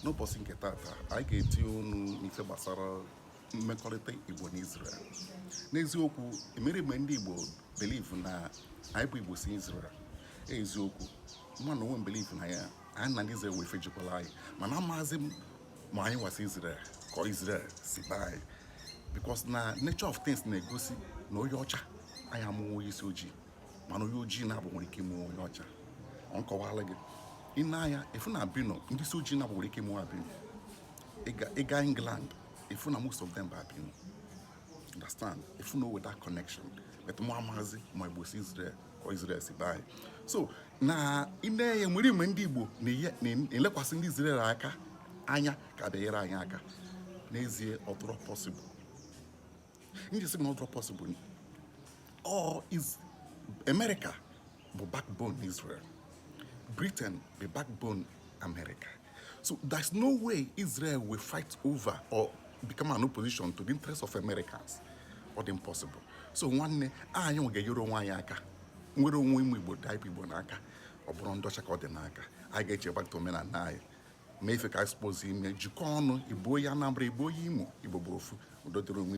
n'ụbọchị nke tata anyị ga-etinye ọnụ n'ife gbasara mmekọrịta Igbo na Israel. N'eziokwu emere mgbe ndị Igbo believe na anyị bụ Igbo si Israel, eziokwu mma na onwe believe na ya anyị na ndị Israel wee fejikwala anyị, mana amaghịzi m ma anyị wasi Israel ka Israel si be anyị, because na nature of things na-egosi na onye ọcha anyị amụghị onye isi ojii, mana onye ojii na-abụ nwere ike ịmụ onye ọcha. Ọ nkọwala gị ine anya efu na abino ndị isi ojii na-abụ nwere ike ịmụ abino, ịga England efu na most of them bụ abino, understand, efu na with that connection, but mụ amaghịzi ma Igbo si Israel ka Israel si be anyị. So na ine ya nwere ime ndị Igbo na-elekwasị ndị Israel aka anya ka bịanyere anyị aka, n'ezie ọ dụrọ possible. Ndị sị na ọ dụrọ possible is America bụ backbone Israel, Britain the backbone America. So there's no way Israel will fight over or become an opposition to the interests of Americans. Or impossible. So nwanne anyị ga-enyere onwe anyị aka, nwere onwe ime Igbo dị Igbo n'aka, ọ bụrụ ndị ọcha ka ọ dị n'aka. Anyị ga-eche gbata omenala anyị, mee ife ka anyị spozi ime jikọọ ọnụ, Igbo onye Anambra, Igbo onye Imo, Igbo bụ ofu, udo dịrị onwe